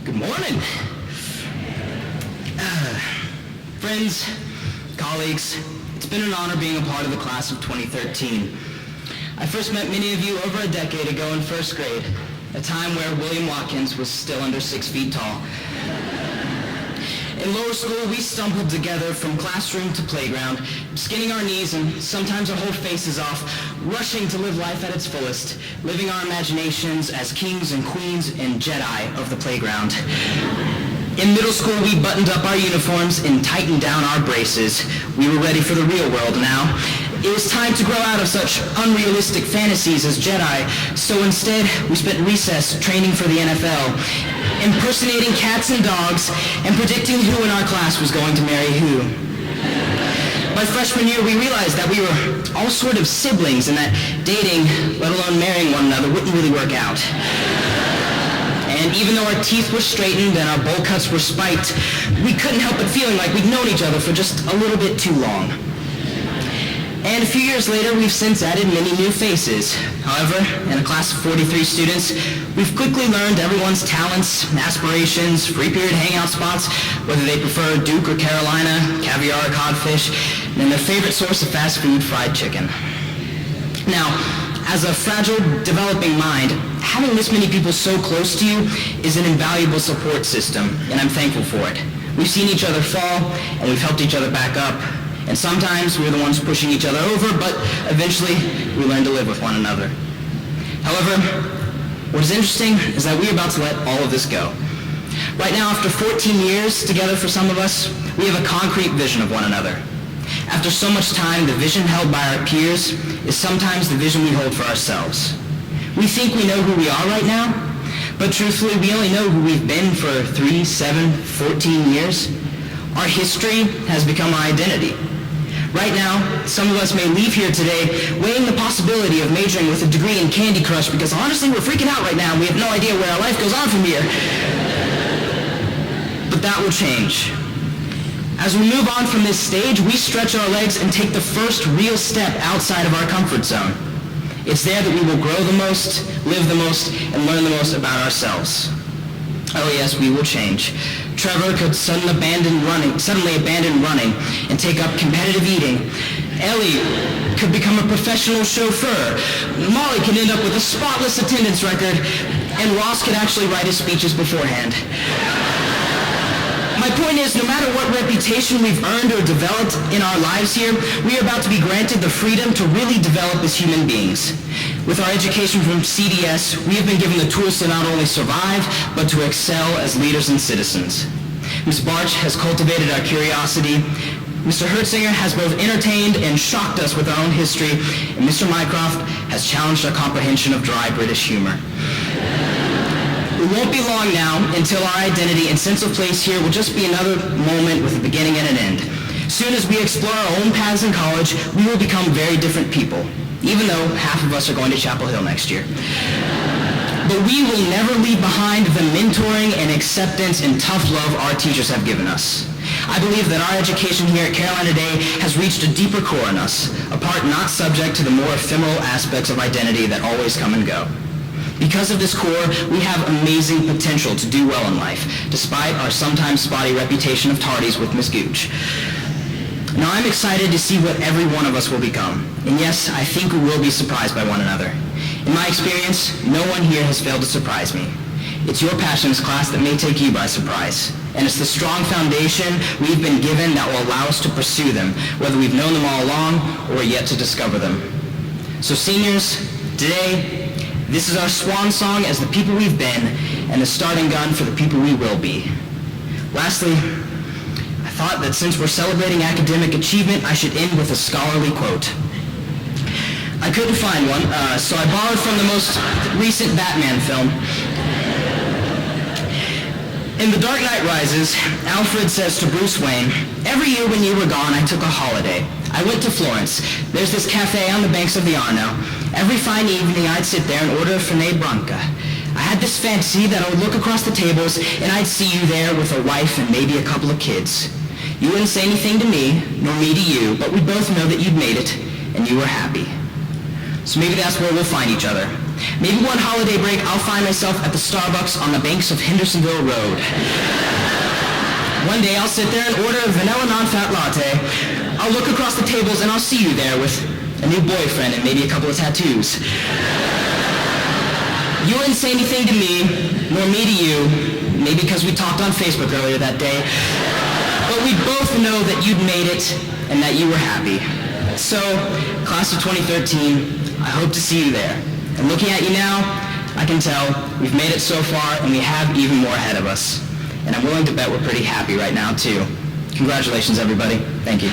Good morning. Friends, colleagues, it's been an honor being a part of the class of 2013. I first met many of you over a decade ago in first grade, a time where William Watkins was still under 6 feet tall. In lower school, we stumbled together from classroom to playground, skinning our knees and sometimes our whole faces off, rushing to live life at its fullest, living our imaginations as kings and queens and Jedi of the playground. In middle school, we buttoned up our uniforms and tightened down our braces. We were ready for the real world now. It was time to grow out of such unrealistic fantasies as Jedi, so instead, we spent recess training for the NFL, impersonating cats and dogs, and predicting who in our class was going to marry who. By freshman year, we realized that we were all sort of siblings and that dating, let alone marrying one another, wouldn't really work out. And even though our teeth were straightened and our bowl cuts were spiked, we couldn't help but feeling like we'd known each other for just a little bit too long. And a few years later, we've since added many new faces. However, in a class of 43 students, we've quickly learned everyone's talents, aspirations, free period hangout spots, whether they prefer Duke or Carolina, caviar or codfish, and their favorite source of fast food, fried chicken. Now, as a fragile, developing mind, having this many people so close to you is an invaluable support system, and I'm thankful for it. We've seen each other fall, and we've helped each other back up. And sometimes we're the ones pushing each other over, but eventually we learn to live with one another. However, what is interesting is that we're about to let all of this go. Right now, after 14 years together for some of us, we have a concrete vision of one another. After so much time, the vision held by our peers is sometimes the vision we hold for ourselves. We think we know who we are right now, but truthfully, we only know who we've been for 3, 7, 14 years. Our history has become our identity. Right now, some of us may leave here today weighing the possibility of majoring with a degree in Candy Crush because honestly, we're freaking out right now and we have no idea where our life goes on from here. But that will change. As we move on from this stage, we stretch our legs and take the first real step outside of our comfort zone. It's there that we will grow the most, live the most, and learn the most about ourselves. Oh yes, we will change. Trevor could suddenly abandon running and take up competitive eating. Ellie could become a professional chauffeur. Molly could end up with a spotless attendance record. And Ross could actually write his speeches beforehand. My point is, no matter what reputation we've earned or developed in our lives here, we are about to be granted the freedom to really develop as human beings. With our education from CDS, we have been given the tools to not only survive, but to excel as leaders and citizens. Ms. Barch has cultivated our curiosity. Mr. Hertzinger has both entertained and shocked us with our own history, and Mr. Mycroft has challenged our comprehension of dry British humor. It won't be long now until our identity and sense of place here will just be another moment with a beginning and an end. Soon as we explore our own paths in college, we will become very different people, even though half of us are going to Chapel Hill next year. But we will never leave behind the mentoring and acceptance and tough love our teachers have given us. I believe that our education here at Carolina Day has reached a deeper core in us, a part not subject to the more ephemeral aspects of identity that always come and go. Because of this core, we have amazing potential to do well in life, despite our sometimes spotty reputation of tardies with Miss Gooch. Now I'm excited to see what every one of us will become. And yes, I think we will be surprised by one another. In my experience, no one here has failed to surprise me. It's your passions class that may take you by surprise. And it's the strong foundation we've been given that will allow us to pursue them, whether we've known them all along or yet to discover them. So seniors, today, this is our swan song as the people we've been and the starting gun for the people we will be. Lastly, I thought that since we're celebrating academic achievement, I should end with a scholarly quote. I couldn't find one, so I borrowed from the most recent Batman film. In The Dark Knight Rises, Alfred says to Bruce Wayne, "Every year when you were gone, I took a holiday. I went to Florence. There's this cafe on the banks of the Arno. Every fine evening, I'd sit there and order a Fernet Branca. I had this fantasy that I would look across the tables and I'd see you there with a wife and maybe a couple of kids. You wouldn't say anything to me, nor me to you, but we both know that you'd made it and you were happy." So maybe that's where we'll find each other. Maybe one holiday break I'll find myself at the Starbucks on the banks of Hendersonville Road. One day I'll sit there and order a vanilla non-fat latte. I'll look across the tables and I'll see you there with a new boyfriend and maybe a couple of tattoos. You wouldn't say anything to me, nor me to you, maybe because we talked on Facebook earlier that day, but we both know that you'd made it and that you were happy. So, class of 2013, I hope to see you there. And looking at you now, I can tell we've made it so far and we have even more ahead of us. And I'm willing to bet we're pretty happy right now, too. Congratulations, everybody. Thank you.